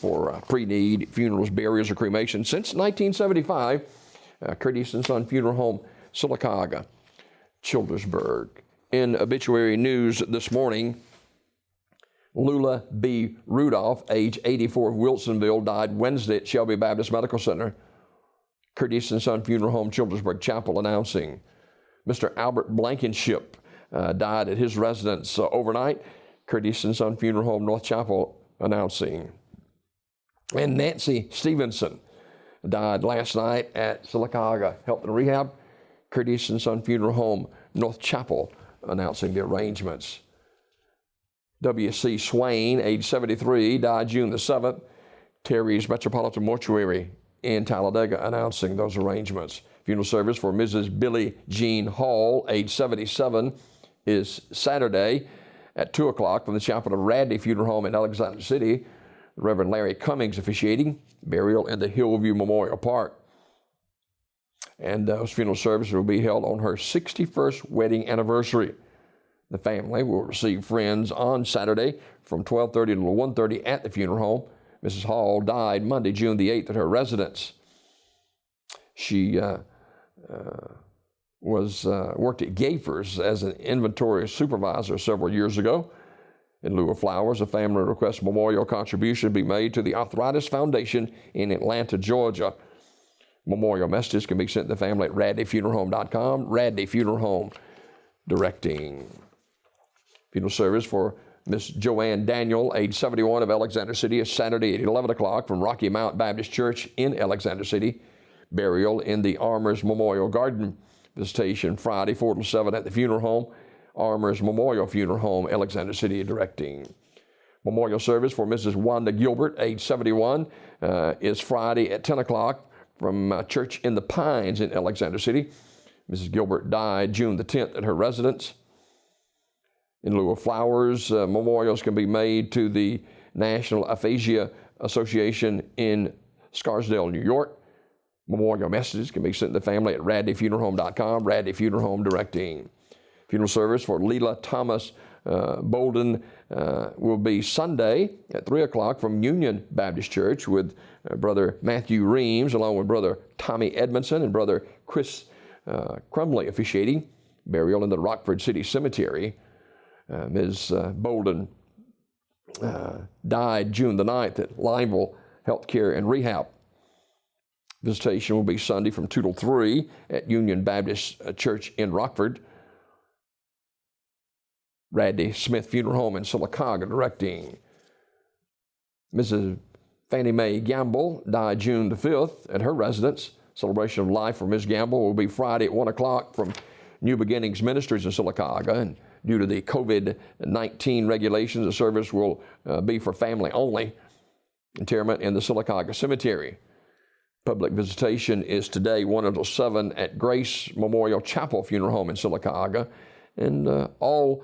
for pre-need funerals, burials, or cremation since 1975. Curtis and Son Funeral Home, Sylacauga, Childersburg. In obituary news this morning, Lula B. Rudolph, age 84 of Wilsonville, died Wednesday at Shelby Baptist Medical Center. Curtis and Son Funeral Home, Childersburg Chapel, announcing. Mr. Albert Blankenship died at his residence overnight. Curtis and Son Funeral Home, North Chapel, announcing. And Nancy Stevenson died last night at Sylacauga Health and Rehab. Curtis and Son Funeral Home, North Chapel, announcing the arrangements. W.C. Swain, age 73, died June the 7th. Terry's Metropolitan Mortuary in Talladega, announcing those arrangements. Funeral service for Mrs. Billie Jean Hall, age 77, is Saturday at 2 o'clock from the chapel of Radley Funeral Home in Alexander City. The Reverend Larry Cummings officiating. Burial in the Hillview Memorial Park. And those funeral services will be held on her 61st wedding anniversary. The family will receive friends on Saturday from 12:30 to 1:30 at the funeral home. Mrs. Hall died Monday, June the 8th at her residence. She worked at Gaffer's as an inventory supervisor several years ago. In lieu of flowers, the family requests memorial contribution be made to the Arthritis Foundation in Atlanta, Georgia. Memorial messages can be sent to the family at radleyfuneralhome.com. Radley Funeral Home directing. Funeral service for Miss Joanne Daniel, age 71 of Alexander City, is Saturday at 11 o'clock from Rocky Mount Baptist Church in Alexander City. Burial in the Armours Memorial Garden. Visitation Friday, 4 to 7 at the funeral home. Armours Memorial Funeral Home, Alexander City, directing. Memorial service for Mrs. Wanda Gilbert, age 71, is Friday at 10 o'clock from Church in the Pines in Alexander City. Mrs. Gilbert died June the 10th at her residence. In lieu of flowers, memorials can be made to the National Aphasia Association in Scarsdale, New York. Memorial messages can be sent to the family at radleyfuneralhome.com. Radley Funeral Home directing. Funeral service for Leela Thomas Bolden will be Sunday at 3 o'clock from Union Baptist Church with Brother Matthew Reams, along with Brother Tommy Edmondson and Brother Chris Crumley officiating. Burial in the Rockford City Cemetery. Ms. Bolden died June the 9th at Lineville Healthcare and Rehab. Visitation will be Sunday from 2 till 3 at Union Baptist Church in Rockford. Radley Smith Funeral Home in Sylacauga directing. Mrs. Fannie Mae Gamble died June the 5th at her residence. Celebration of life for Ms. Gamble will be Friday at 1 o'clock from New Beginnings Ministries in Sylacauga. And due to the COVID-19 regulations, the service will be for family only. Interment in the Sylacauga Cemetery. Public visitation is today 1 until 7 at Grace Memorial Chapel Funeral Home in Sylacauga. And all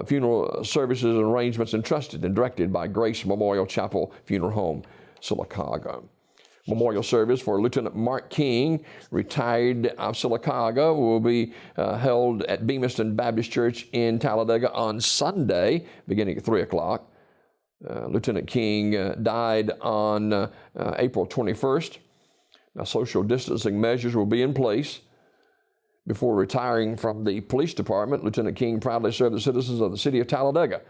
funeral services and arrangements entrusted and directed by Grace Memorial Chapel Funeral Home, Sylacauga. Memorial service for Lieutenant Mark King, retired of Sylacauga, will be held at Beamiston Baptist Church in Talladega on Sunday, beginning at 3 o'clock. Lieutenant King died on April 21st. Now, social distancing measures will be in place. Before retiring from the police department, Lieutenant King proudly served the citizens of the city of Talladega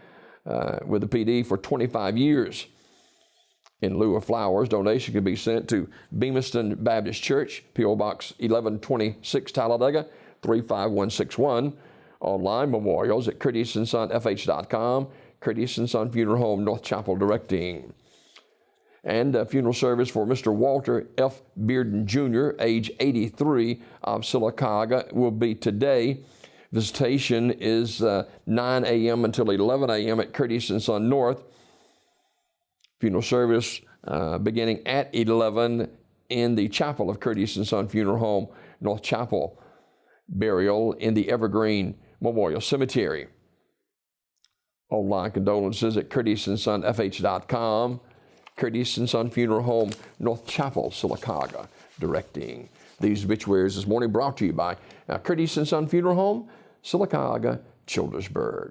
with the PD for 25 years. In lieu of flowers, donation can be sent to Beamiston Baptist Church, P.O. Box 1126, Talladega, 35161. Online memorials at CurtisandSonFH.com. Curtis and Son Funeral Home, North Chapel directing. And a funeral service for Mr. Walter F. Bearden, Jr., age 83 of Sylacauga, will be today. Visitation is 9 a.m. until 11 a.m. at Curtis and Son North. Funeral service beginning at 11 in the chapel of Curtis and Son Funeral Home, North Chapel. Burial in the Evergreen Memorial Cemetery. Online condolences at CurtisandSonFH.com. Curtis and Son Funeral Home, North Chapel, Sylacauga, directing. These obituaries this morning brought to you by Curtis and Son Funeral Home, Sylacauga, Childersburg.